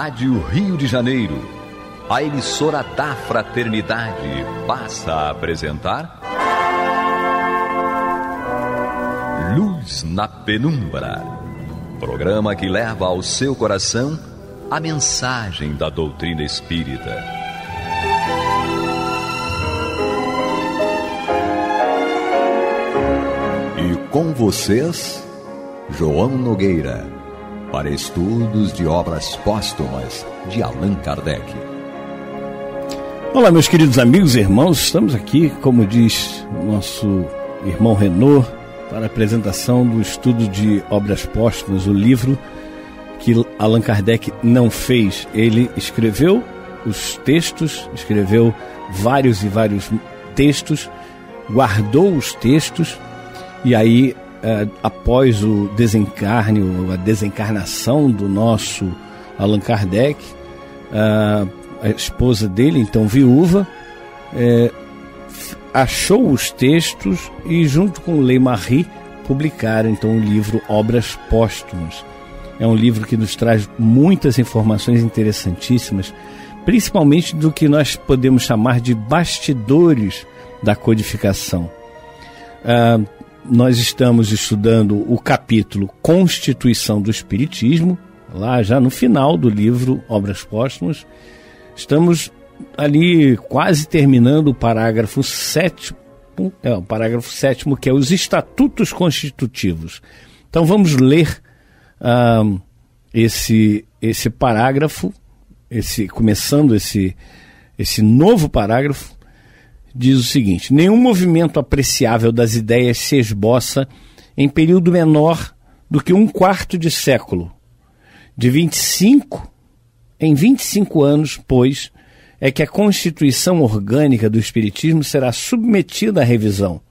Rádio Rio de Janeiro, a emissora da Fraternidade, passa a apresentar Luz na Penumbra, programa que leva ao seu coração a mensagem da doutrina espírita. E com vocês, João Nogueira, para estudos de obras póstumas de Allan Kardec. Olá, meus queridos amigos e irmãos, estamos aqui, como diz nosso irmão Renaud, para a apresentação do estudo de obras póstumas, o livro que Allan Kardec não fez. Ele escreveu os textos, escreveu vários e vários textos, guardou os textos, e aí, após o desencarne, a desencarnação do nosso Allan Kardec, a esposa dele, então viúva, achou os textos e, junto com Ley-Marie, publicaram então o livro Obras Póstumas. É um livro que nos traz muitas informações interessantíssimas, principalmente do que nós podemos chamar de bastidores da codificação. Nós estamos estudando o capítulo Constituição do Espiritismo, lá já no final do livro Obras Póstumas. Estamos ali quase terminando o parágrafo 7º, que é os Estatutos Constitutivos. Então vamos ler esse parágrafo, começando esse novo parágrafo. Diz o seguinte: nenhum movimento apreciável das ideias se esboça em período menor do que 1/4 de século. De 25 em 25 anos, pois, é que a constituição orgânica do Espiritismo será submetida à revisão.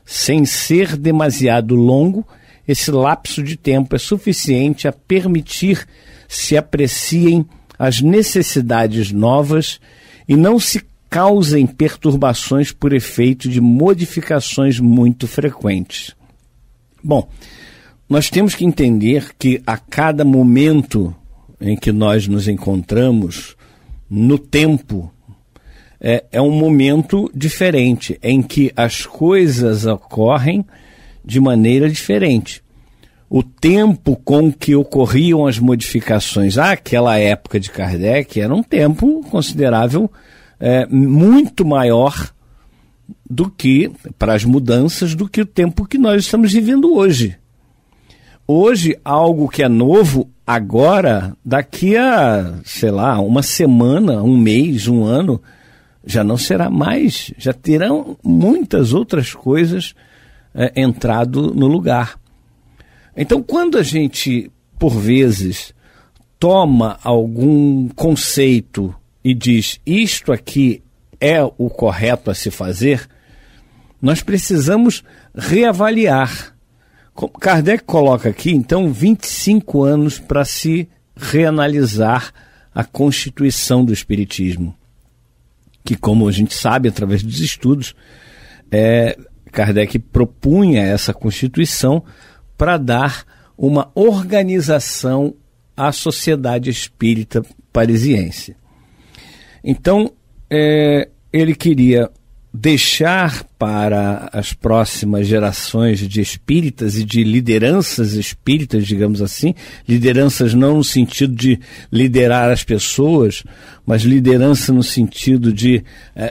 Sem ser demasiado longo, esse lapso de tempo é suficiente a permitir se apreciem as necessidades novas e não se causem perturbações por efeito de modificações muito frequentes. Bom, nós temos que entender que a cada momento em que nós nos encontramos no tempo, é um momento diferente, em que as coisas ocorrem de maneira diferente. O tempo com que ocorriam as modificações àquela época de Kardec era um tempo considerável, muito maior do que, para as mudanças, do que o tempo que nós estamos vivendo hoje. Hoje, algo que é novo, agora, daqui a, uma semana, um mês, um ano, já não será mais, já terão muitas outras coisas entrado no lugar. Então, quando a gente, por vezes, toma algum conceito e diz, isto aqui é o correto a se fazer, nós precisamos reavaliar. Kardec coloca aqui, então, 25 anos para se reanalisar a Constituição do Espiritismo, que, como a gente sabe, através dos estudos, Kardec propunha essa Constituição para dar uma organização à sociedade espírita parisiense. Então, ele queria deixar para as próximas gerações de espíritas e de lideranças espíritas, digamos assim, lideranças não no sentido de liderar as pessoas, mas liderança no sentido de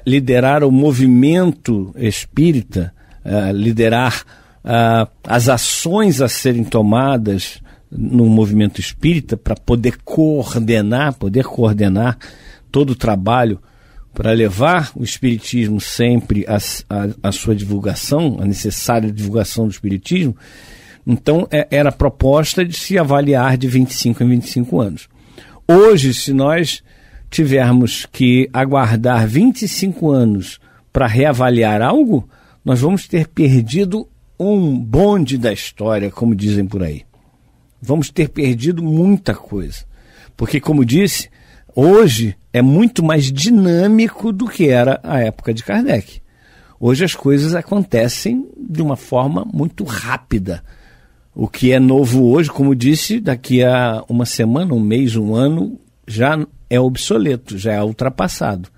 liderar o movimento espírita, liderar as ações a serem tomadas no movimento espírita para poder coordenar todo o trabalho para levar o Espiritismo sempre à sua divulgação, a necessária divulgação do Espiritismo. Então, era a proposta de se avaliar de 25 em 25 anos. Hoje, se nós tivermos que aguardar 25 anos para reavaliar algo, nós vamos ter perdido um bonde da história, como dizem por aí. Vamos ter perdido muita coisa. Porque, como disse, hoje é muito mais dinâmico do que era a época de Kardec. Hoje as coisas acontecem de uma forma muito rápida. O que é novo hoje, como disse, daqui a uma semana, um mês, um ano, já é obsoleto, já é ultrapassado.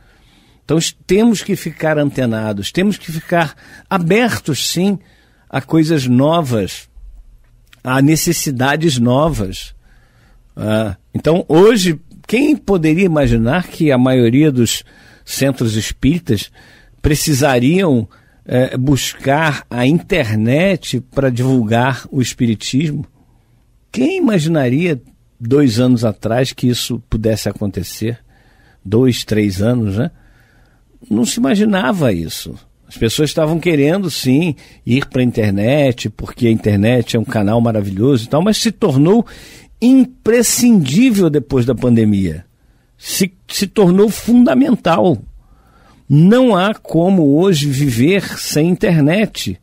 Então temos que ficar antenados, temos que ficar abertos, sim, a coisas novas, a necessidades novas. Então hoje, quem poderia imaginar que a maioria dos centros espíritas precisariam buscar a internet para divulgar o espiritismo? Quem imaginaria 2 anos atrás que isso pudesse acontecer? 2, 3 anos, né? Não se imaginava isso. As pessoas estavam querendo, sim, ir para a internet, porque a internet é um canal maravilhoso e tal, mas se tornou imprescindível depois da pandemia. Se tornou fundamental. Não há como hoje viver sem internet,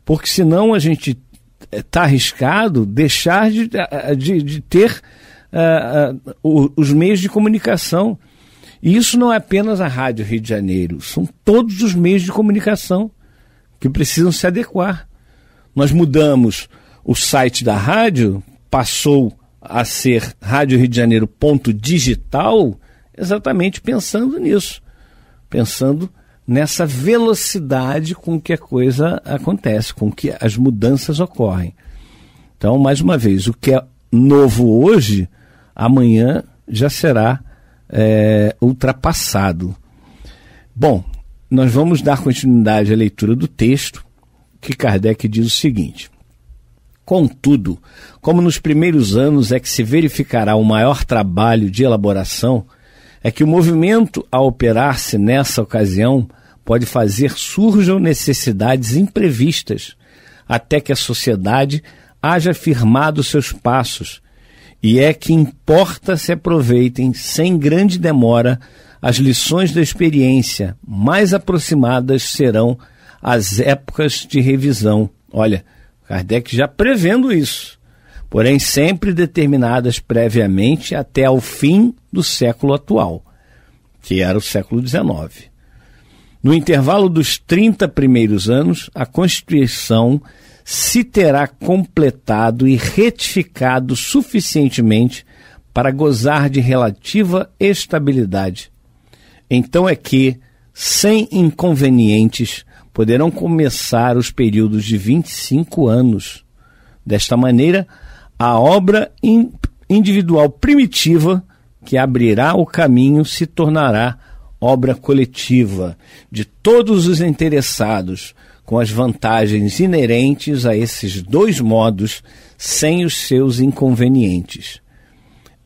porque senão a gente está arriscado deixar de ter os meios de comunicação. E isso não é apenas a Rádio Rio de Janeiro, são todos os meios de comunicação que precisam se adequar. Nós mudamos o site da rádio, passou a ser Rádio Rio de Janeiro .digital, exatamente pensando nisso, pensando nessa velocidade com que a coisa acontece, com que as mudanças ocorrem. Então, mais uma vez, o que é novo hoje, amanhã já será ultrapassado. Bom, nós vamos dar continuidade à leitura do texto, que Kardec diz o seguinte: contudo, como nos primeiros anos é que se verificará o maior trabalho de elaboração, é que o movimento a operar-se nessa ocasião pode fazer surjam necessidades imprevistas, até que a sociedade haja firmado seus passos, e é que importa se aproveitem sem grande demora as lições da experiência, mais aproximadas serão as épocas de revisão. Olha, Kardec já prevendo isso, porém sempre determinadas previamente até ao fim do século atual, que era o século XIX. No intervalo dos 30 primeiros anos, a Constituição se terá completado e retificado suficientemente para gozar de relativa estabilidade. Então é que, sem inconvenientes, poderão começar os períodos de 25 anos. Desta maneira, a obra individual primitiva que abrirá o caminho se tornará obra coletiva de todos os interessados, com as vantagens inerentes a esses 2 modos, sem os seus inconvenientes.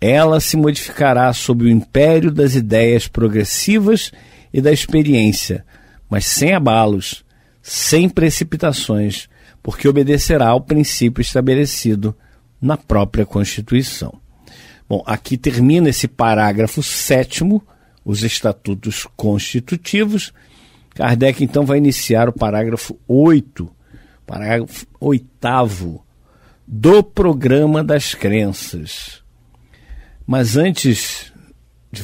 Ela se modificará sob o império das ideias progressivas e da experiência, mas sem abalos, sem precipitações, porque obedecerá ao princípio estabelecido na própria Constituição. Bom, aqui termina esse parágrafo 7º, os estatutos constitutivos. Kardec, então, vai iniciar o parágrafo 8º do Programa das Crenças. Mas antes de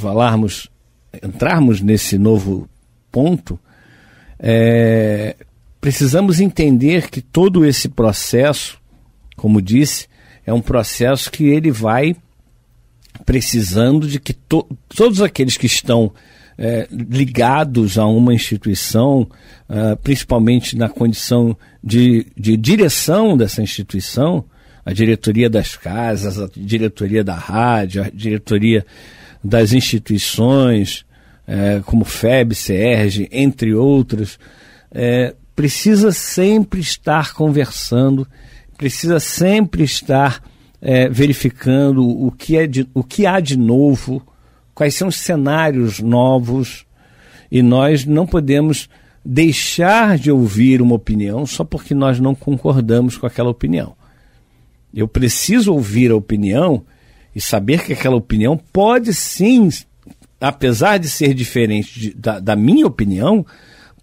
entrarmos nesse novo ponto, precisamos entender que todo esse processo, como disse, é um processo que ele vai precisando de que todos aqueles que estão ligados a uma instituição, principalmente na condição de direção dessa instituição, a diretoria das casas, a diretoria da rádio, a diretoria das instituições, como FEB, CERJ, entre outras, precisa sempre estar conversando, precisa sempre estar verificando o que há de novo, quais são os cenários novos, e nós não podemos deixar de ouvir uma opinião só porque nós não concordamos com aquela opinião. Eu preciso ouvir a opinião e saber que aquela opinião pode sim, apesar de ser diferente da minha opinião,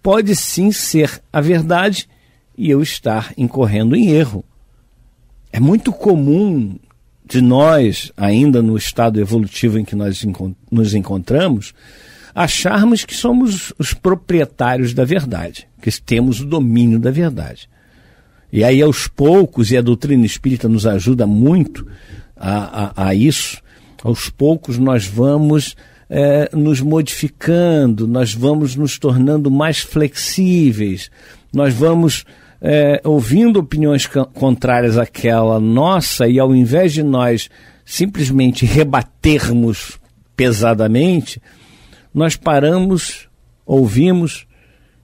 pode sim ser a verdade e eu estar incorrendo em erro. É muito comum de nós, ainda no estado evolutivo em que nós nos encontramos, acharmos que somos os proprietários da verdade, que temos o domínio da verdade. E aí, aos poucos, e a doutrina espírita nos ajuda muito a isso, Aos poucos nós vamos nos modificando, nós vamos nos tornando mais flexíveis, nós vamos ouvindo opiniões contrárias àquela nossa, e ao invés de nós simplesmente rebatermos pesadamente, nós paramos, ouvimos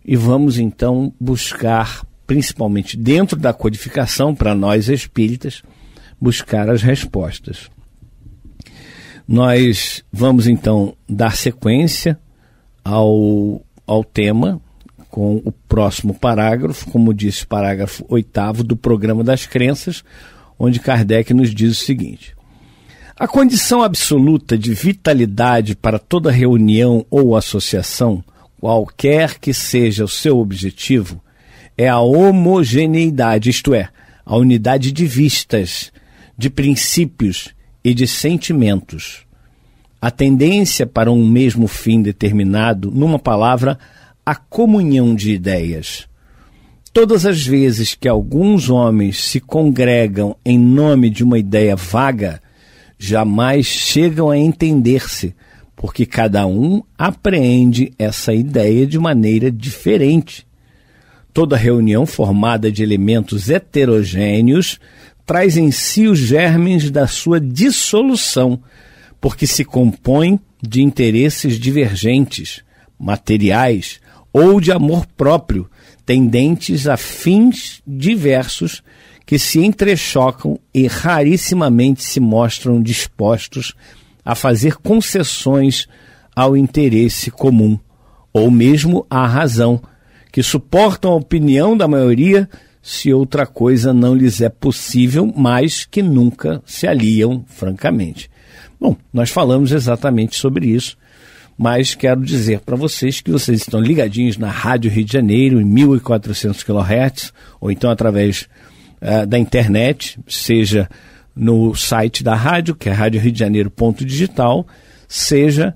e vamos então buscar, principalmente dentro da codificação, para nós espíritas, buscar as respostas. Nós vamos então dar sequência ao tema com o próximo parágrafo, como disse, parágrafo 8º do Programa das Crenças, onde Kardec nos diz o seguinte: a condição absoluta de vitalidade para toda reunião ou associação, qualquer que seja o seu objetivo, é a homogeneidade, isto é, a unidade de vistas, de princípios e de sentimentos. A tendência para um mesmo fim determinado, numa palavra, a comunhão de ideias. Todas as vezes que alguns homens se congregam em nome de uma ideia vaga, jamais chegam a entender-se, porque cada um apreende essa ideia de maneira diferente. Toda reunião formada de elementos heterogêneos traz em si os germes da sua dissolução, porque se compõe de interesses divergentes, materiais ou de amor próprio, tendentes a fins diversos que se entrechocam e rarissimamente se mostram dispostos a fazer concessões ao interesse comum, ou mesmo à razão, que suportam a opinião da maioria se outra coisa não lhes é possível, mas que nunca se aliam francamente. Bom, nós falamos exatamente sobre isso, mas quero dizer para vocês que vocês estão ligadinhos na Rádio Rio de Janeiro, em 1400 kHz, ou então através da internet, seja no site da rádio, que é radioriodejaneiro.digital, seja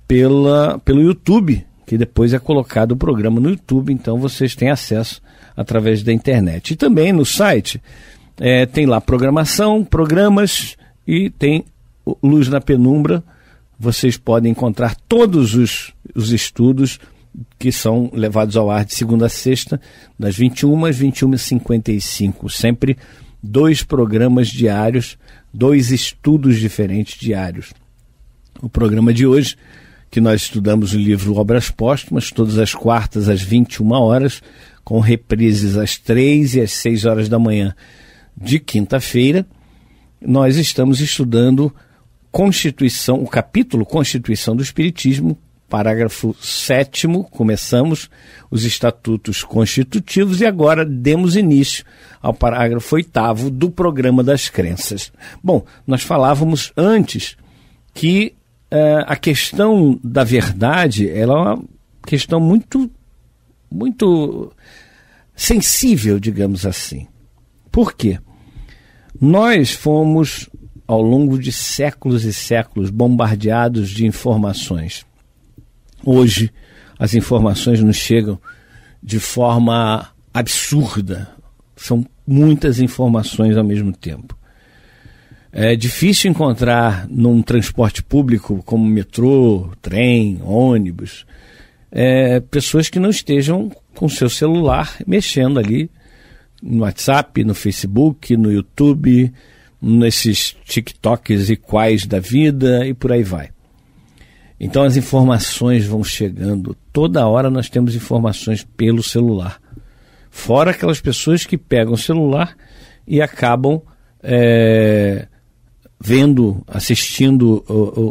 pelo YouTube, que depois é colocado o programa no YouTube, então vocês têm acesso através da internet. E também no site tem lá programação, programas, e tem Luz na Penumbra. Vocês podem encontrar todos os estudos que são levados ao ar de segunda a sexta, das 21 às 21h55. Sempre 2 programas diários, 2 estudos diferentes diários. O programa de hoje, que nós estudamos o livro Obras Póstumas, todas as quartas às 21 horas, com reprises às 3 e às 6 horas da manhã de quinta-feira. Nós estamos estudando Constituição, o capítulo Constituição do Espiritismo, parágrafo 7º, começamos os estatutos constitutivos e agora demos início ao parágrafo 8º do Programa das Crenças. Bom, nós falávamos antes que a questão da verdade ela é uma questão muito sensível, digamos assim. Por quê? Nós fomos, ao longo de séculos e séculos, bombardeados de informações. Hoje, as informações nos chegam de forma absurda. São muitas informações ao mesmo tempo. É difícil encontrar num transporte público como metrô, trem, ônibus, pessoas que não estejam com seu celular mexendo ali no WhatsApp, no Facebook, no YouTube, nesses TikToks e quais da vida e por aí vai. Então as informações vão chegando, toda hora nós temos informações pelo celular. Fora aquelas pessoas que pegam o celular e acabam assistindo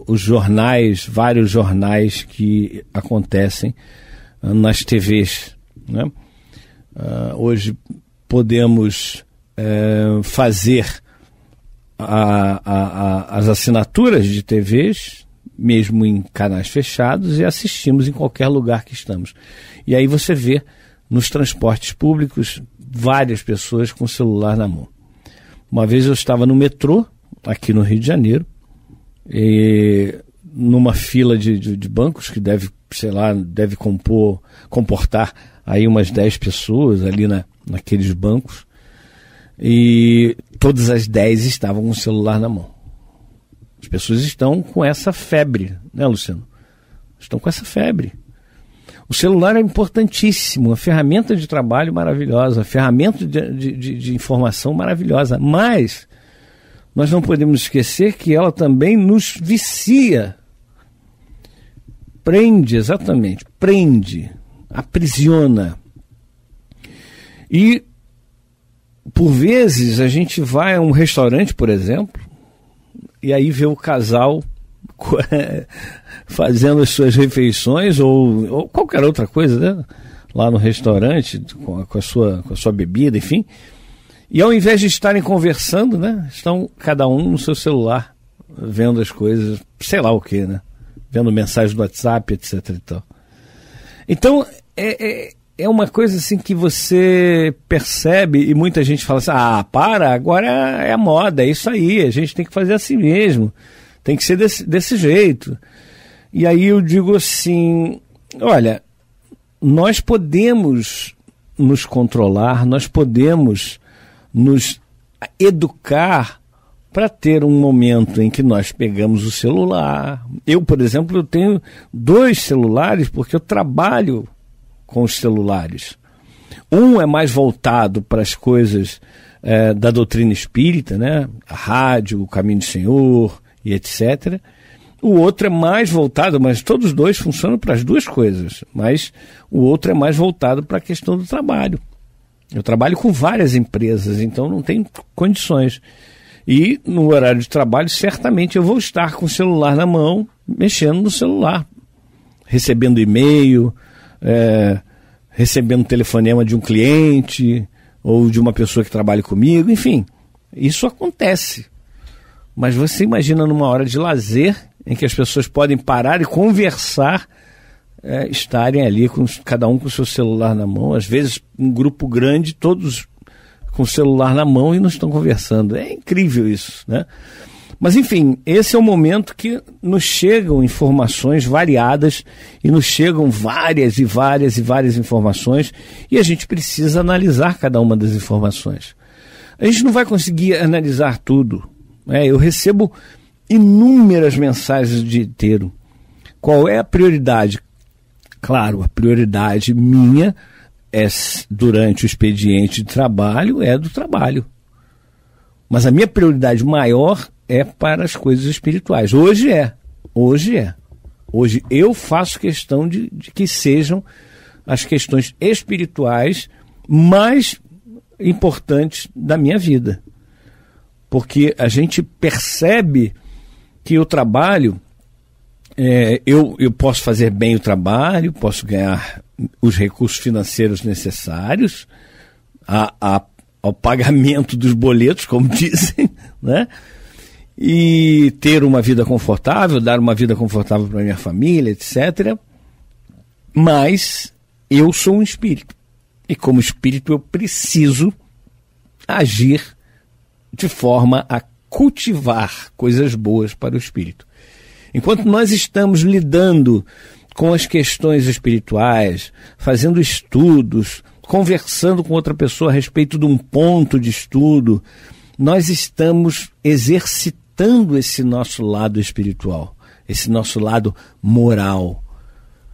os jornais, vários jornais que acontecem nas TVs, né? Hoje podemos fazer as assinaturas de TVs, mesmo em canais fechados, e assistimos em qualquer lugar que estamos. E aí você vê nos transportes públicos várias pessoas com o celular na mão. Uma vez eu estava no metrô, aqui no Rio de Janeiro, e numa fila de bancos que deve comportar aí umas 10 pessoas ali naqueles bancos, e todas as 10 estavam com o celular na mão. As pessoas estão com essa febre, né, Luciano? Estão com essa febre. O celular é importantíssimo, uma ferramenta de trabalho maravilhosa, uma ferramenta de informação maravilhosa, mas nós não podemos esquecer que ela também nos vicia. Prende, aprisiona. E, por vezes, a gente vai a um restaurante, por exemplo, e aí vê o casal fazendo as suas refeições ou qualquer outra coisa, né? Lá no restaurante, com a sua bebida, enfim. E ao invés de estarem conversando, né? Estão cada um no seu celular, vendo as coisas, sei lá o que, né? Vendo mensagem do WhatsApp, etc. e tal. Então, é uma coisa assim que você percebe e muita gente fala assim, agora é a moda, é isso aí, a gente tem que fazer assim mesmo, tem que ser desse jeito. E aí eu digo assim, olha, nós podemos nos controlar, nós podemos nos educar para ter um momento em que nós pegamos o celular. Eu, por exemplo, eu tenho 2 celulares porque eu trabalho com os celulares. Um é mais voltado para as coisas da doutrina espírita, né? A rádio, o Caminho do Senhor e etc. O outro é mais voltado, mas todos os 2 funcionam para as 2 coisas, mas o outro é mais voltado para a questão do trabalho. Eu trabalho com várias empresas, então não tem condições. E no horário de trabalho, certamente eu vou estar com o celular na mão, mexendo no celular, recebendo e-mail, recebendo telefonema de um cliente ou de uma pessoa que trabalha comigo, enfim, isso acontece. Mas você imagina numa hora de lazer, em que as pessoas podem parar e conversar, estarem ali, cada um com o seu celular na mão, às vezes um grupo grande, todos com o celular na mão e não estão conversando. É incrível isso, né? Mas, enfim, esse é o momento que nos chegam informações variadas e nos chegam várias informações e a gente precisa analisar cada uma das informações. A gente não vai conseguir analisar tudo. Eu recebo inúmeras mensagens o dia inteiro. Qual é a prioridade? Claro, a prioridade minha durante o expediente de trabalho é do trabalho. Mas a minha prioridade maior é para as coisas espirituais. Hoje eu faço questão de que sejam as questões espirituais mais importantes da minha vida. Porque a gente percebe que o trabalho, eu posso fazer bem o trabalho, posso ganhar os recursos financeiros necessários ao pagamento dos boletos, como dizem, né? E ter uma vida confortável, dar uma vida confortável para minha família, etc. Mas eu sou um espírito. E como espírito eu preciso agir de forma a cultivar coisas boas para o espírito. Enquanto nós estamos lidando com as questões espirituais, fazendo estudos, conversando com outra pessoa a respeito de um ponto de estudo, nós estamos exercitando esse nosso lado espiritual, esse nosso lado moral.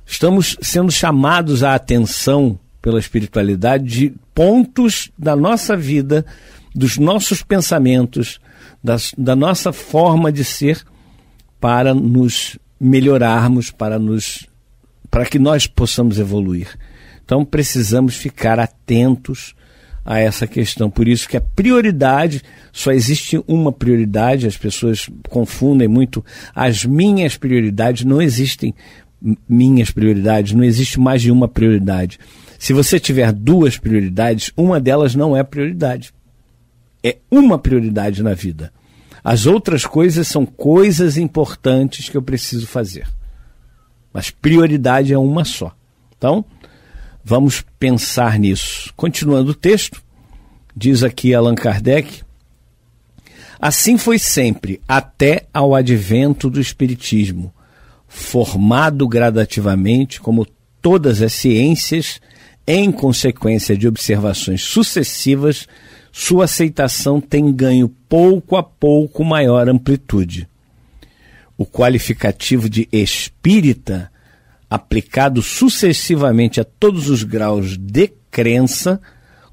Estamos sendo chamados à atenção pela espiritualidade de pontos da nossa vida, dos nossos pensamentos, da nossa forma de ser, para nos melhorarmos, para que nós possamos evoluir. Então precisamos ficar atentos a essa questão. Por isso que a prioridade, só existe uma prioridade, as pessoas confundem muito as minhas prioridades, não existem minhas prioridades, não existe mais de uma prioridade. Se você tiver 2 prioridades, uma delas não é prioridade. É uma prioridade na vida. As outras coisas são coisas importantes que eu preciso fazer. Mas prioridade é uma só. Então, vamos pensar nisso. Continuando o texto, diz aqui Allan Kardec: assim foi sempre, até ao advento do Espiritismo, formado gradativamente, como todas as ciências, em consequência de observações sucessivas, sua aceitação tem ganho pouco a pouco maior amplitude. o qualificativo de espírita, aplicado sucessivamente a todos os graus de crença,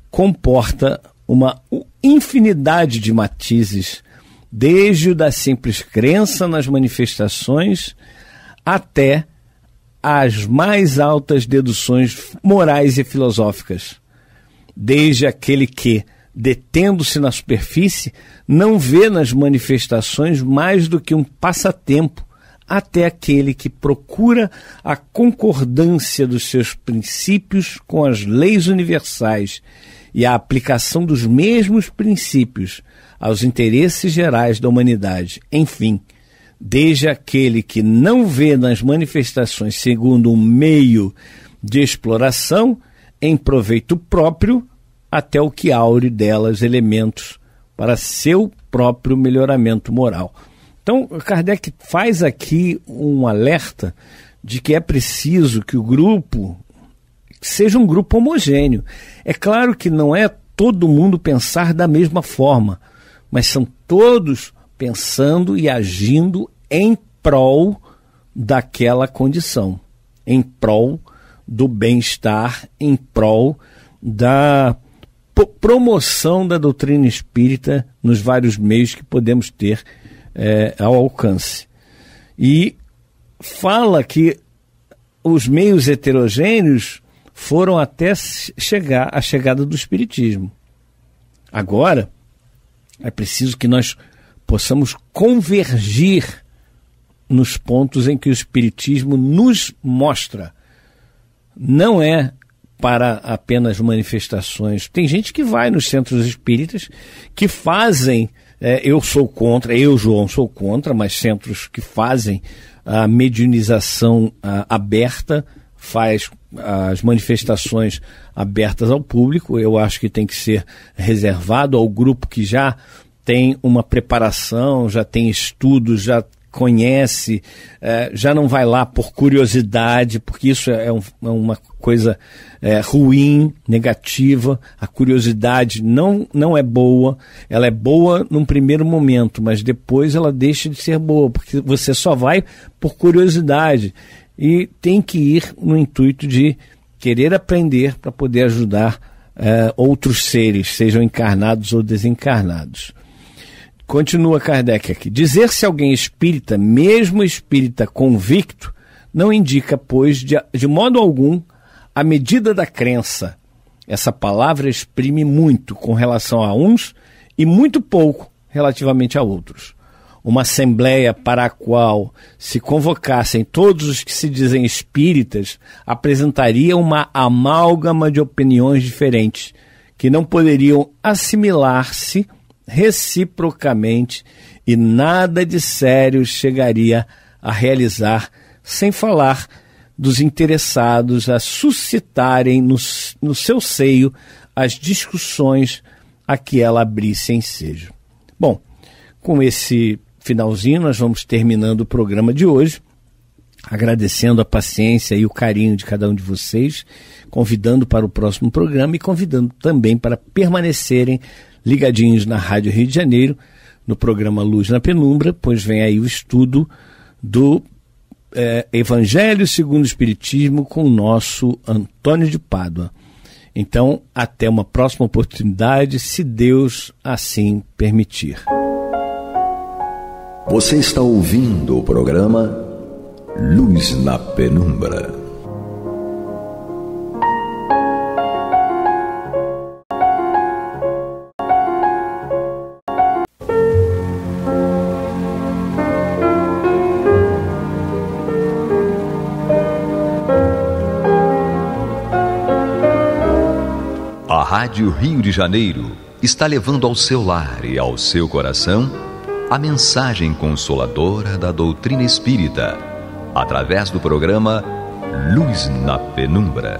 comporta uma infinidade de matizes, desde o da simples crença nas manifestações até as mais altas deduções morais e filosóficas. Desde aquele que, detendo-se na superfície, não vê nas manifestações mais do que um passatempo, até aquele que procura a concordância dos seus princípios com as leis universais e a aplicação dos mesmos princípios aos interesses gerais da humanidade. Enfim, desde aquele que não vê nas manifestações segundo um meio de exploração em proveito próprio, até o que aure delas elementos para seu próprio melhoramento moral. Então, Kardec faz aqui um alerta de que é preciso que o grupo seja um grupo homogêneo. É claro que não é todo mundo pensar da mesma forma, mas são todos pensando e agindo em prol daquela condição, em prol do bem-estar, em prol da promoção da doutrina espírita nos vários meios que podemos ter ao alcance. E fala que os meios heterogêneos foram até chegar à chegada do espiritismo. Agora, é preciso que nós possamos convergir nos pontos em que o espiritismo nos mostra. Não é para apenas manifestações. Tem gente que vai nos centros espíritas que fazem, eu sou contra, eu, João, sou contra, mas centros que fazem a mediunização aberta, faz as manifestações abertas ao público. Eu acho que tem que ser reservado ao grupo que já tem uma preparação, já tem estudos, já conhece, já não vai lá por curiosidade, porque isso é uma coisa ruim, negativa. A curiosidade não é boa, ela é boa num primeiro momento, mas depois ela deixa de ser boa, porque você só vai por curiosidade e tem que ir no intuito de querer aprender para poder ajudar outros seres, sejam encarnados ou desencarnados. Continua Kardec aqui. Dizer-se alguém espírita, mesmo espírita convicto, não indica, pois, de modo algum, a medida da crença. Essa palavra exprime muito com relação a uns e muito pouco relativamente a outros. Uma assembleia para a qual se convocassem todos os que se dizem espíritas apresentaria uma amálgama de opiniões diferentes, que não poderiam assimilar-se reciprocamente e nada de sério chegaria a realizar, sem falar dos interessados a suscitarem no seu seio as discussões a que ela abrisse ensejo. Bom, com esse finalzinho nós vamos terminando o programa de hoje, agradecendo a paciência e o carinho de cada um de vocês, convidando para o próximo programa e convidando também para permanecerem ligadinhos na Rádio Rio de Janeiro, no programa Luz na Penumbra, pois vem aí o estudo do Evangelho segundo o Espiritismo com o nosso Antônio de Pádua. Então, até uma próxima oportunidade, se Deus assim permitir. Você está ouvindo o programa Luz na Penumbra. A Rádio Rio de Janeiro está levando ao seu lar e ao seu coração a mensagem consoladora da doutrina espírita, através do programa Luz na Penumbra.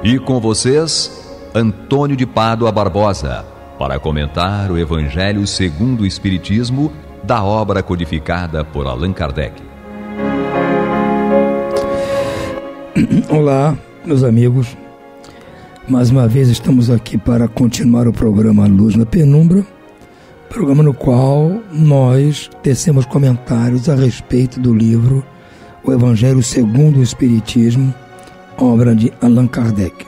E com vocês, Antônio de Pádua Barbosa, para comentar o Evangelho segundo o Espiritismo da obra codificada por Allan Kardec. Olá, meus amigos. Mais uma vez estamos aqui para continuar o programa Luz na Penumbra, programa no qual nós tecemos comentários a respeito do livro O Evangelho segundo o Espiritismo, obra de Allan Kardec.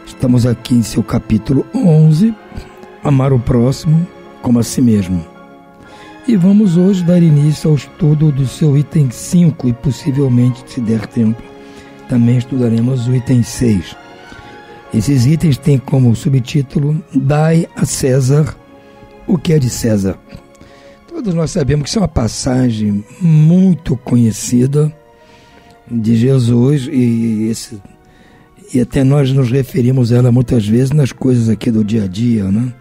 Estamos aqui em seu capítulo 11, Amar o Próximo como a si mesmo. E vamos hoje dar início ao estudo do seu item 5 e possivelmente, se der tempo, também estudaremos o item 6. Esses itens têm como subtítulo Dai a César o que é de César. Todos nós sabemos que isso é uma passagem muito conhecida de Jesus e até nós nos referimos a ela muitas vezes nas coisas aqui do dia a dia, né?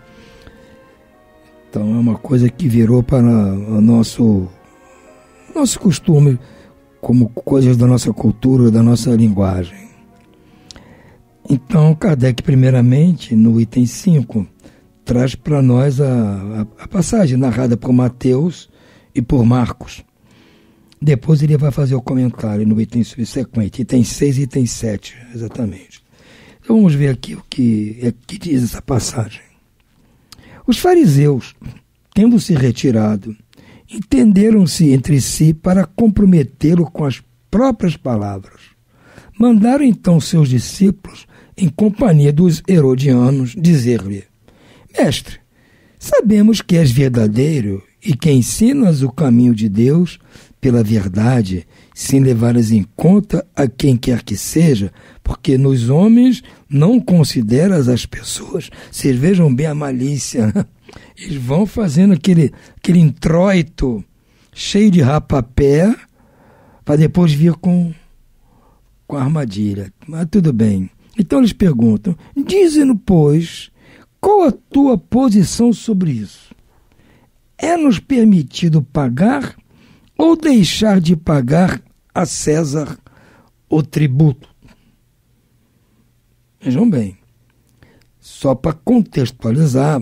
Então é uma coisa que virou para o nosso costume, como coisas da nossa cultura, da nossa linguagem. Então Kardec, primeiramente, no item 5, traz para nós a passagem narrada por Mateus e por Marcos. Depois ele vai fazer o comentário no item subsequente, item 6 e item 7, exatamente. Então vamos ver aqui o que diz essa passagem. Os fariseus, tendo se retirado, entenderam-se entre si para comprometê-lo com as próprias palavras. Mandaram então seus discípulos, em companhia dos herodianos, dizer-lhe: Mestre, sabemos que és verdadeiro e que ensinas o caminho de Deus pela verdade, sem levares em conta a quem quer que seja, porque nos homens não consideras as pessoas. Vocês vejam bem a malícia, né? Eles vão fazendo aquele introito cheio de rapapé para depois vir com a armadilha. Mas tudo bem. Então eles perguntam: dize-nos, pois, qual a tua posição sobre isso? É-nos permitido pagar ou deixar de pagar a César o tributo? Vejam bem, só para contextualizar,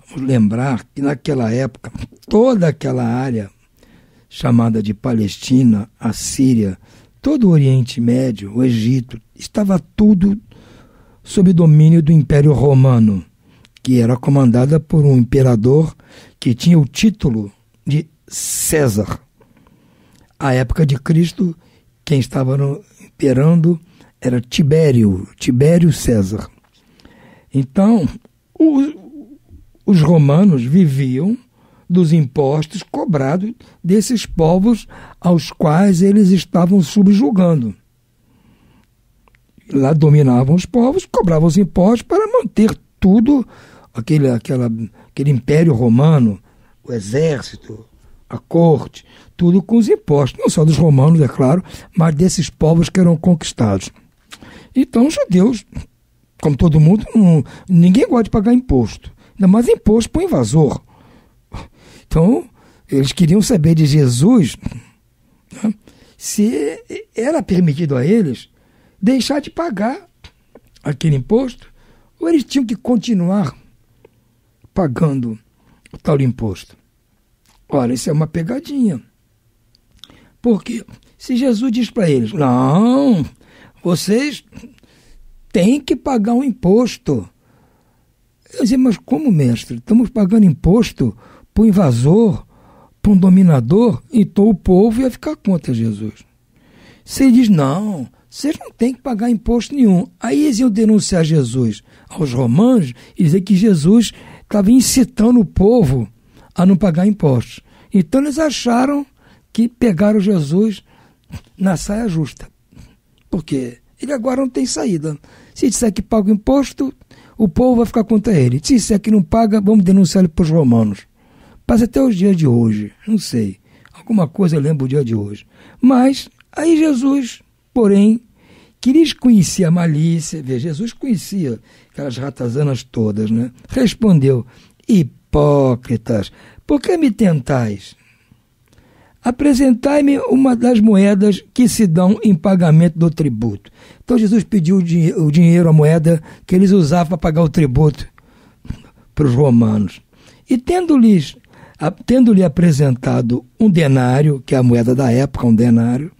vamos lembrar que naquela época, toda aquela área chamada de Palestina, a Síria, todo o Oriente Médio, o Egito, estava tudo sob domínio do Império Romano, que era comandada por um imperador que tinha o título de César. À época de Cristo, quem estava imperando era Tibério César. Então, os romanos viviam dos impostos cobrados desses povos aos quais eles estavam subjugando. Lá dominavam os povos, cobravam os impostos para manter tudo, aquele império romano, o exército, a corte, tudo com os impostos, não só dos romanos, é claro, mas desses povos que eram conquistados. Então os judeus, como todo mundo, ninguém gosta de pagar imposto, ainda mais imposto para o invasor. Então eles queriam saber de Jesus, né, se era permitido a eles deixar de pagar aquele imposto, ou eles tinham que continuar pagando o tal imposto. Olha, isso é uma pegadinha. Porque se Jesus diz para eles: não, vocês têm que pagar um imposto. Eu dizia: mas como, mestre? Estamos pagando imposto para o invasor, para um dominador? Então o povo ia ficar contra Jesus. Se ele diz: não, vocês não têm que pagar imposto nenhum. Aí eles iam denunciar Jesus aos romanos e dizer que Jesus estava incitando o povo a não pagar impostos. Então eles acharam que pegaram Jesus na saia justa. Porque ele agora não tem saída. Se disser que paga o imposto, o povo vai ficar contra ele. Se disser que não paga, vamos denunciar ele para os romanos. Passa até os dias de hoje, não sei. Alguma coisa eu lembro o dia de hoje. Mas aí Jesus, porém, que eles conheciam a malícia, Jesus conhecia aquelas ratazanas todas, né? Respondeu: hipócritas, por que me tentais? Apresentai-me uma das moedas que se dão em pagamento do tributo. Então Jesus pediu o dinheiro, a moeda que eles usavam para pagar o tributo para os romanos. E tendo-lhe apresentado um denário, que é a moeda da época, um denário,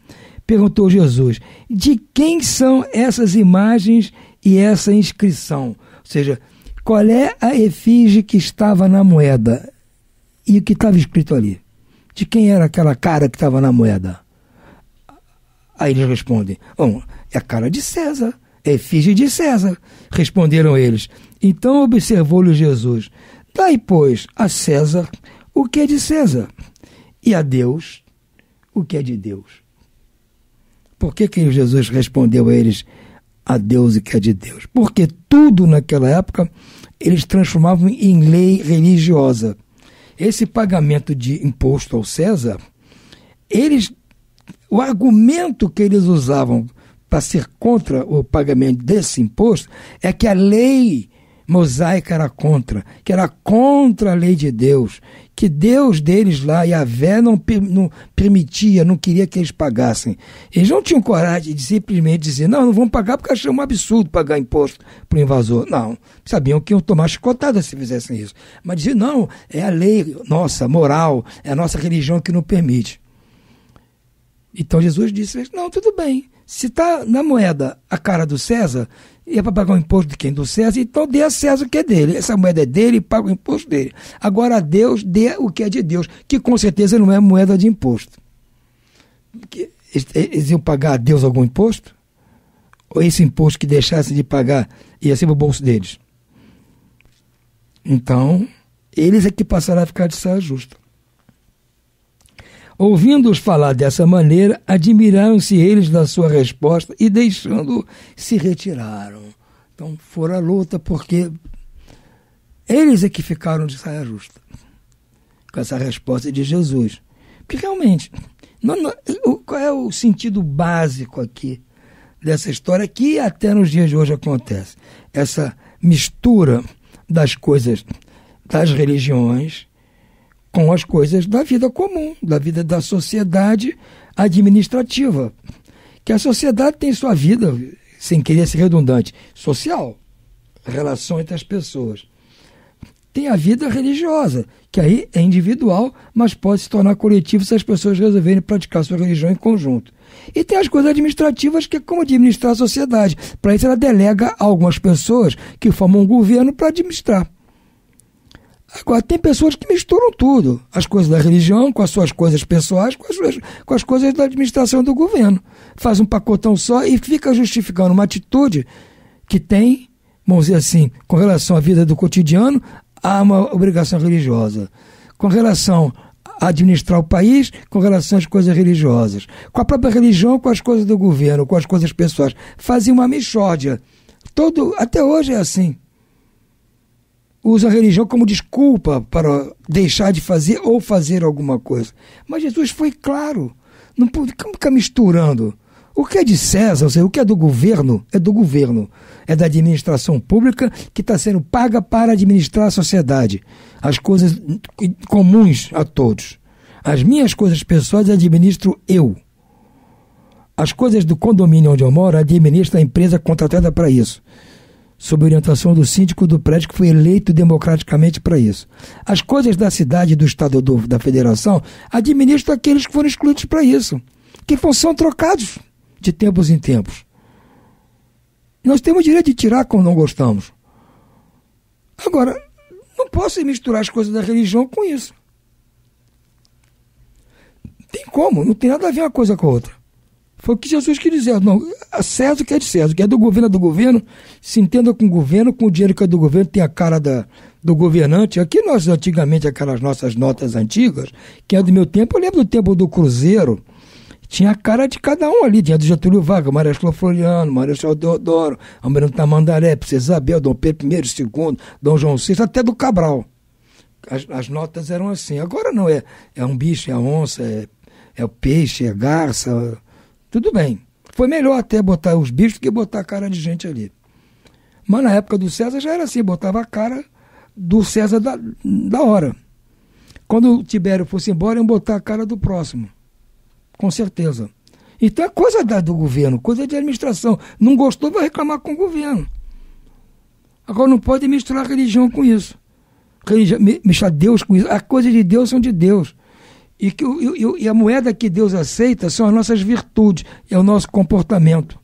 perguntou Jesus: de quem são essas imagens e essa inscrição? Ou seja, qual é a efígie que estava na moeda e o que estava escrito ali? De quem era aquela cara que estava na moeda? Aí eles respondem: é a cara de César, é a efígie de César. Responderam eles. Então observou-lhe Jesus: dai, pois, a César o que é de César, e a Deus o que é de Deus. Por que Jesus respondeu a eles a Deus o que é de Deus? Porque tudo naquela época eles transformavam em lei religiosa. Esse pagamento de imposto ao César, o argumento que eles usavam para ser contra o pagamento desse imposto é que a lei mosaica era contra, que era contra a lei de Deus, que Deus deles lá, Yahvé, não permitia, não queria que eles pagassem. Eles não tinham coragem de simplesmente dizer: não vamos pagar porque acham um absurdo pagar imposto para o invasor. Não, sabiam que iam tomar chicotada se fizessem isso. Mas dizer: não, é a lei nossa, moral, é a nossa religião que não permite. Então Jesus disse: não, tudo bem, se está na moeda a cara do César, e é para pagar o imposto de quem? Do César, então dê a César o que é dele. Essa moeda é dele e paga o imposto dele. Agora a Deus dê o que é de Deus, que com certeza não é moeda de imposto. Eles iam pagar a Deus algum imposto? Ou esse imposto que deixasse de pagar ia ser para o bolso deles? Então, eles é que passaram a ficar de saia justa. Ouvindo-os falar dessa maneira, admiraram-se eles da sua resposta e, deixando, se retiraram. Então, foram à luta porque eles é que ficaram de saia justa com essa resposta de Jesus. Porque realmente, qual é o sentido básico aqui dessa história que até nos dias de hoje acontece? Essa mistura das coisas das religiões com as coisas da vida comum, da vida da sociedade administrativa. Que a sociedade tem sua vida, sem querer ser redundante, social, relação entre as pessoas. Tem a vida religiosa, que aí é individual, mas pode se tornar coletivo se as pessoas resolverem praticar sua religião em conjunto. E tem as coisas administrativas, que é como administrar a sociedade. Para isso ela delega a algumas pessoas que formam um governo para administrar. Agora, tem pessoas que misturam tudo, as coisas da religião com as suas coisas pessoais, com as coisas da administração do governo. Faz um pacotão só e fica justificando uma atitude que tem, vamos dizer assim, com relação à vida do cotidiano, há uma obrigação religiosa. Com relação a administrar o país, com relação às coisas religiosas. Com a própria religião, com as coisas do governo, com as coisas pessoais. Fazem uma mixórdia. Até hoje é assim. Usa a religião como desculpa para deixar de fazer ou fazer alguma coisa. Mas Jesus foi claro. Não pode ficar misturando. O que é de César, ou seja, o que é do governo, é do governo. É da administração pública que está sendo paga para administrar a sociedade. As coisas comuns a todos. As minhas coisas pessoais administro eu. As coisas do condomínio onde eu moro administra a empresa contratada para isso, sob orientação do síndico do prédio que foi eleito democraticamente para isso. As coisas da cidade, do estado, da federação, administram aqueles que foram excluídos para isso, que são trocados de tempos em tempos. Nós temos o direito de tirar quando não gostamos. Agora, não posso misturar as coisas da religião com isso. Tem como, não tem nada a ver uma coisa com a outra. Foi o que Jesus quis dizer. Não, a César que é de César, que é do governo, se entenda com o governo, com o dinheiro que é do governo, tem a cara do governante. Aqui nós, antigamente, aquelas nossas notas antigas, que é do meu tempo, eu lembro do tempo do Cruzeiro, tinha a cara de cada um ali, tinha do Getúlio Vargas, Marechal Floriano, Marechal Deodoro, Almirante Tamandaré, Princesa Isabel, Dom Pedro I, II, Dom João VI, até do Cabral. As notas eram assim. Agora não, é um bicho, é a onça, é o peixe, é a garça. Tudo bem. Foi melhor até botar os bichos do que botar a cara de gente ali. Mas na época do César já era assim, botava a cara do César da hora. Quando o Tibério fosse embora, iam botar a cara do próximo. Com certeza. Então é coisa do governo, coisa de administração. Não gostou, vai reclamar com o governo. Agora não pode misturar religião com isso. Misturar Deus com isso. As coisas de Deus são de Deus. E a moeda que Deus aceita são as nossas virtudes, é o nosso comportamento.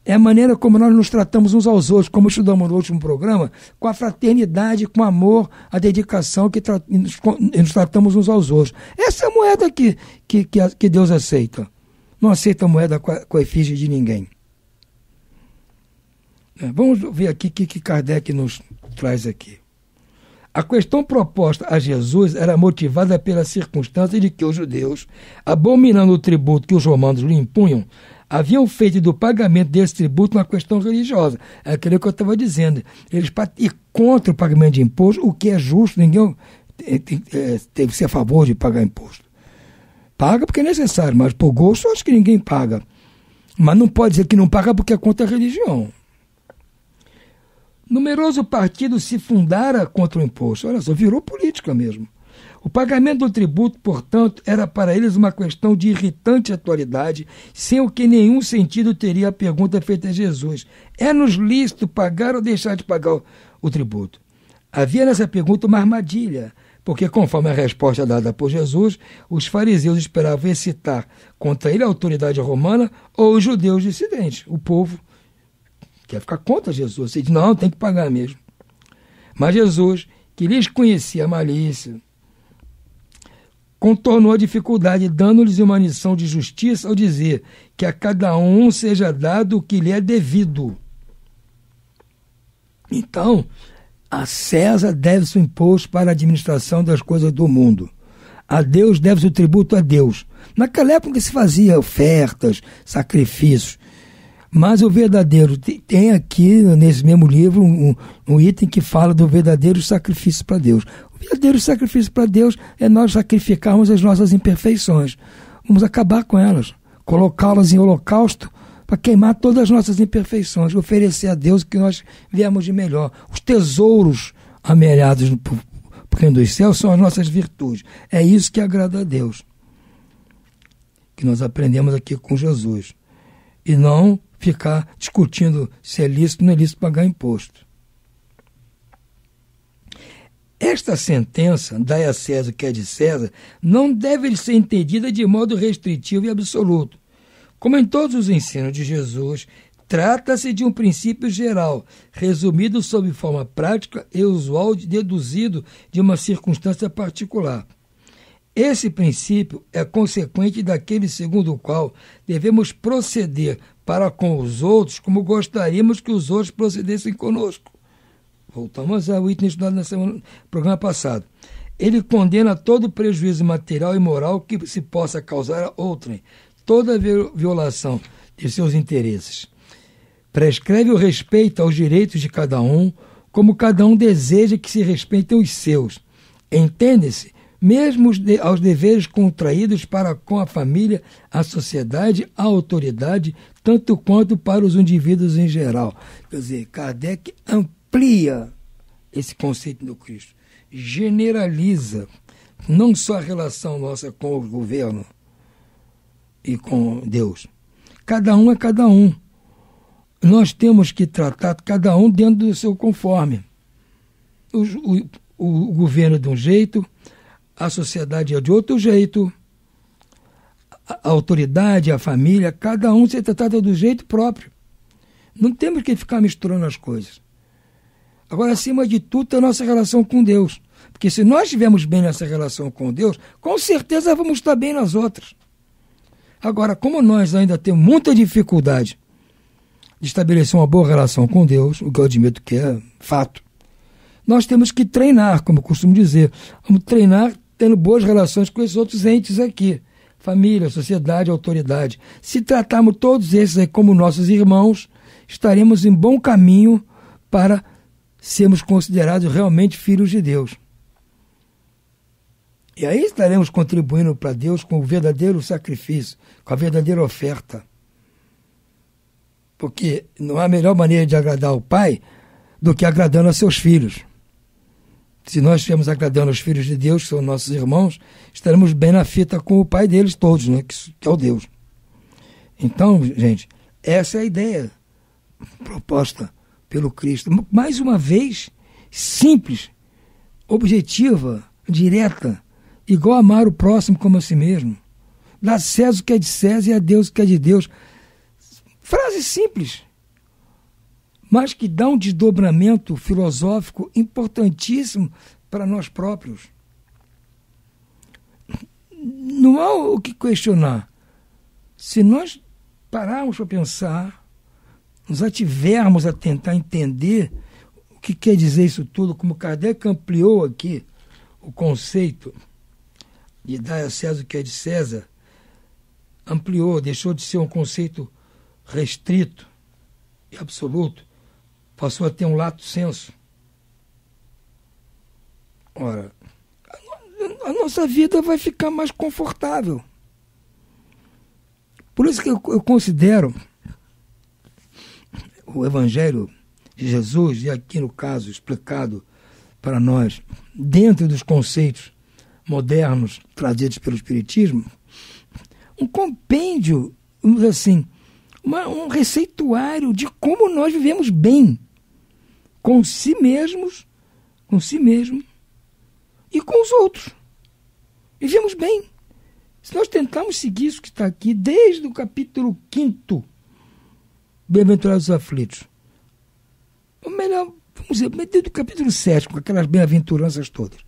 É a maneira como nós nos tratamos uns aos outros, como estudamos no último programa, com a fraternidade, com o amor, a dedicação que nos tratamos uns aos outros. Essa é a moeda que Deus aceita. Não aceita a moeda com a efígie de ninguém. Vamos ver aqui o que Kardec nos traz aqui. A questão proposta a Jesus era motivada pela circunstância de que os judeus, abominando o tributo que os romanos lhe impunham, haviam feito do pagamento desse tributo uma questão religiosa. É aquilo que eu estava dizendo. Eles ir contra o pagamento de imposto, o que é justo, ninguém tem que ser a favor de pagar imposto. Paga porque é necessário, mas por gosto acho que ninguém paga. Mas não pode dizer que não paga porque é contra a religião. Numeroso partido se fundara contra o imposto. Olha só, virou política mesmo. O pagamento do tributo, portanto, era para eles uma questão de irritante atualidade, sem o que nenhum sentido teria a pergunta feita a Jesus. É-nos lícito pagar ou deixar de pagar o tributo? Havia nessa pergunta uma armadilha, porque, conforme a resposta dada por Jesus, os fariseus esperavam excitar contra ele a autoridade romana ou os judeus dissidentes, o povo quer ficar contra Jesus. Ele diz, não, tem que pagar mesmo. Mas Jesus, que lhes conhecia a malícia, contornou a dificuldade, dando-lhes uma lição de justiça ao dizer que a cada um seja dado o que lhe é devido. Então, a César deve-se o imposto para a administração das coisas do mundo. A Deus deve-se o tributo a Deus. Naquela época se fazia ofertas, sacrifícios. Mas o verdadeiro, tem aqui nesse mesmo livro um item que fala do verdadeiro sacrifício para Deus. O verdadeiro sacrifício para Deus é nós sacrificarmos as nossas imperfeições. Vamos acabar com elas, colocá-las em holocausto para queimar todas as nossas imperfeições, oferecer a Deus o que nós viemos de melhor. Os tesouros amelhados no reino dos céus são as nossas virtudes. É isso que agrada a Deus, que nós aprendemos aqui com Jesus. E não ficar discutindo se é lícito ou não é lícito pagar imposto. Esta sentença, dai a César o que é de César, não deve ser entendida de modo restritivo e absoluto. Como em todos os ensinos de Jesus, trata-se de um princípio geral, resumido sob forma prática e usual, deduzido de uma circunstância particular. Esse princípio é consequente daquele segundo o qual devemos proceder para com os outros como gostaríamos que os outros procedessem conosco. Voltamos ao item estudado no programa passado. Ele condena todo prejuízo material e moral que se possa causar a outrem, toda violação de seus interesses. Prescreve o respeito aos direitos de cada um, como cada um deseja que se respeitem os seus. Entende-se, mesmo aos deveres contraídos para com a família, a sociedade, a autoridade, tanto quanto para os indivíduos em geral. Quer dizer, Kardec amplia esse conceito do Cristo, generaliza não só a relação nossa com o governo e com Deus. Cada um é cada um. Nós temos que tratar cada um dentro do seu conforme. O governo é de um jeito, a sociedade é de outro jeito, a autoridade, a família, cada um se trata do jeito próprio. Não temos que ficar misturando as coisas. Agora, acima de tudo, é a nossa relação com Deus. Porque se nós estivermos bem nessa relação com Deus, com certeza vamos estar bem nas outras. Agora, como nós ainda temos muita dificuldade de estabelecer uma boa relação com Deus, o que eu admito que é fato, nós temos que treinar, como eu costumo dizer. Vamos treinar tendo boas relações com esses outros entes aqui. Família, sociedade, autoridade. Se tratarmos todos esses aí como nossos irmãos, estaremos em bom caminho para sermos considerados realmente filhos de Deus. E aí estaremos contribuindo para Deus com o verdadeiro sacrifício, com a verdadeira oferta. Porque não há melhor maneira de agradar o Pai do que agradando a seus filhos. Se nós estivermos agradando os filhos de Deus, que são nossos irmãos, estaremos bem na fita com o Pai deles todos, né? Que é o Deus. Então, gente, essa é a ideia proposta pelo Cristo. Mais uma vez, simples, objetiva, direta igual a amar o próximo como a si mesmo. Dá a César o que é de César e a Deus o que é de Deus. Frase simples, mas que dá um desdobramento filosófico importantíssimo para nós próprios. Não há o que questionar. Se nós pararmos para pensar, nos ativermos a tentar entender o que quer dizer isso tudo, como Kardec ampliou aqui o conceito de dar a César o que é de César, ampliou, deixou de ser um conceito restrito e absoluto, passou a ter um lato senso. Ora, a nossa vida vai ficar mais confortável. Por isso que eu considero o Evangelho de Jesus, e aqui no caso explicado para nós, dentro dos conceitos modernos trazidos pelo Espiritismo, um compêndio, vamos dizer assim, um receituário de como nós vivemos bem com si mesmos, e com os outros. Vivemos bem. Se nós tentarmos seguir isso que está aqui, desde o capítulo 5º, Bem-aventurados os aflitos, ou melhor, vamos dizer, desde o capítulo 7, com aquelas bem-aventuranças todas,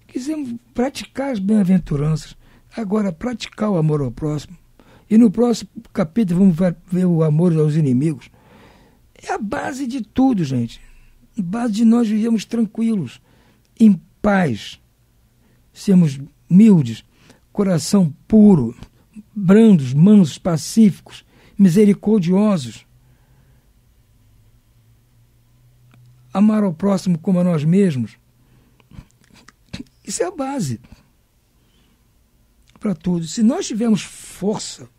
quisemos praticar as bem-aventuranças, agora praticar o amor ao próximo, e no próximo capítulo vamos ver o amor aos inimigos. É a base de tudo, gente. A base de nós vivemos tranquilos, em paz, sermos humildes, coração puro, brandos, mansos, pacíficos, misericordiosos. Amar ao próximo como a nós mesmos. Isso é a base para tudo. Se nós tivermos força,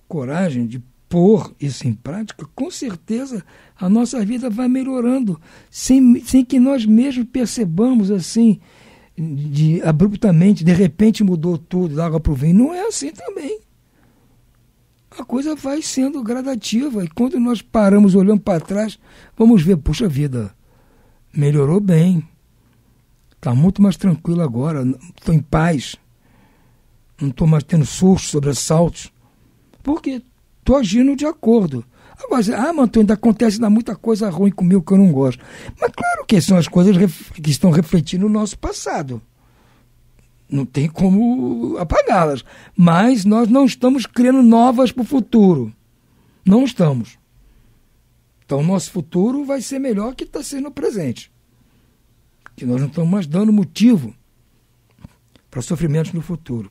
coragem de pôr isso em prática, com certeza a nossa vida vai melhorando, sem que nós mesmos percebamos assim, abruptamente, de repente mudou tudo, da água para o vinho. Não é assim também. A coisa vai sendo gradativa, e quando nós paramos, olhando para trás, vamos ver, puxa vida, melhorou bem, está muito mais tranquilo agora, estou em paz, não estou mais tendo sustos, sobressaltos, porque estou agindo de acordo. Agora, Manto, ainda acontece muita coisa ruim comigo que eu não gosto. Mas claro que são as coisas que estão refletindo no nosso passado. Não tem como apagá-las. Mas nós não estamos criando novas para o futuro. Não estamos. Então, o nosso futuro vai ser melhor que está sendo o presente. Que nós não estamos mais dando motivo para sofrimentos no futuro.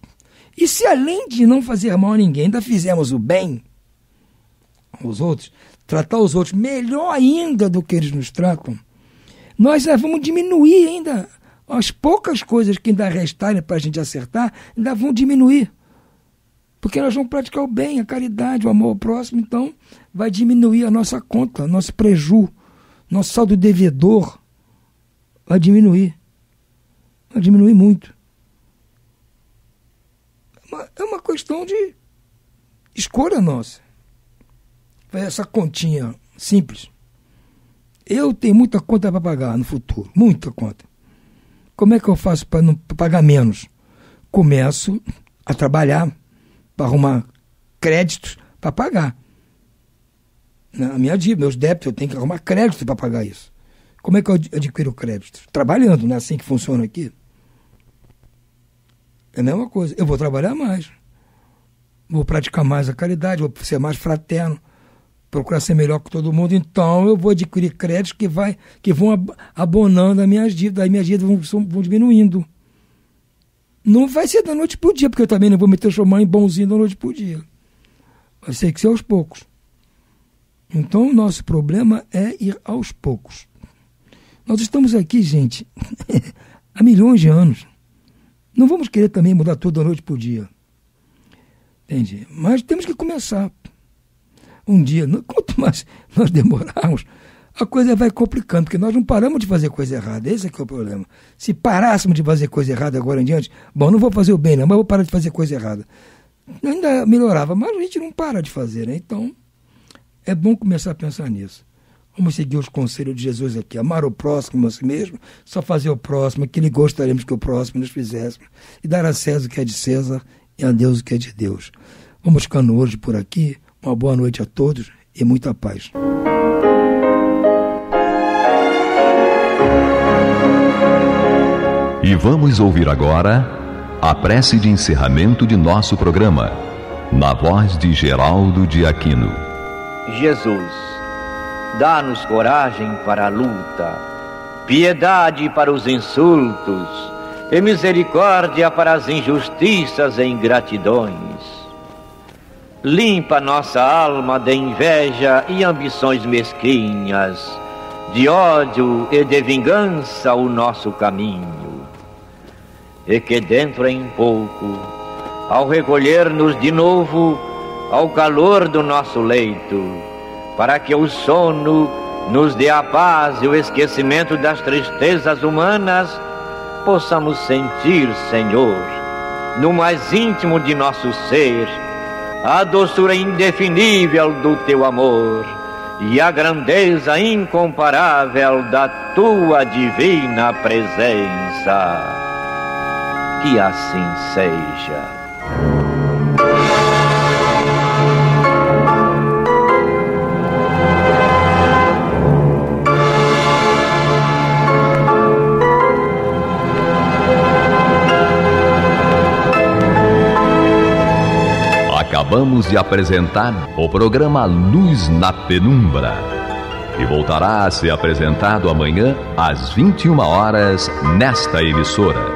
E se, além de não fazer mal a ninguém, ainda fizermos o bem aos outros, tratar os outros melhor ainda do que eles nos tratam, nós vamos diminuir ainda as poucas coisas que ainda restarem para a gente acertar, ainda vão diminuir. Porque nós vamos praticar o bem, a caridade, o amor ao próximo, então vai diminuir a nossa conta, nosso preju, nosso saldo devedor vai diminuir. Vai diminuir muito. É uma questão de escolha nossa. Essa continha simples. Eu tenho muita conta para pagar no futuro, muita conta. Como é que eu faço para não pagar menos? Começo a trabalhar para arrumar créditos para pagar. Na minha dívida, meus débitos, eu tenho que arrumar crédito para pagar isso. Como é que eu adquiro crédito? Trabalhando, não é assim que funciona aqui? É a mesma coisa. Eu vou trabalhar mais. Vou praticar mais a caridade, vou ser mais fraterno, procurar ser melhor que todo mundo. Então eu vou adquirir créditos que vão abonando as minhas dívidas. Aí minhas dívidas vão diminuindo. Não vai ser da noite para o dia, porque eu também não vou me transformar em bonzinho da noite para o dia. Vai ser que ser aos poucos. Então o nosso problema é ir aos poucos. Nós estamos aqui, gente, há milhões de anos. Não vamos querer também mudar tudo da noite para o dia. Entende? Mas temos que começar. Um dia, quanto mais nós demorarmos, a coisa vai complicando, porque nós não paramos de fazer coisa errada. Esse é que é o problema. Se parássemos de fazer coisa errada agora em diante, bom, não vou fazer o bem, não, mas vou parar de fazer coisa errada. Ainda melhorava, mas a gente não para de fazer, né? Então, é bom começar a pensar nisso. Vamos seguir os conselhos de Jesus aqui. Amar o próximo a si mesmo, só fazer o próximo, que gostaríamos que o próximo nos fizéssemos. E dar a César o que é de César e a Deus o que é de Deus. Vamos ficando hoje por aqui. Uma boa noite a todos e muita paz. E vamos ouvir agora a prece de encerramento de nosso programa, na voz de Geraldo de Aquino. Jesus, dá-nos coragem para a luta, piedade para os insultos e misericórdia para as injustiças e ingratidões. Limpa nossa alma de inveja e ambições mesquinhas, de ódio e de vingança o nosso caminho. E que dentro em pouco, ao recolher-nos de novo ao calor do nosso leito, para que o sono nos dê a paz e o esquecimento das tristezas humanas, possamos sentir, Senhor, no mais íntimo de nosso ser, a doçura indefinível do Teu amor e a grandeza incomparável da Tua divina presença. Que assim seja. Acabamos de apresentar o programa Luz na Penumbra, que voltará a ser apresentado amanhã às 21 horas nesta emissora.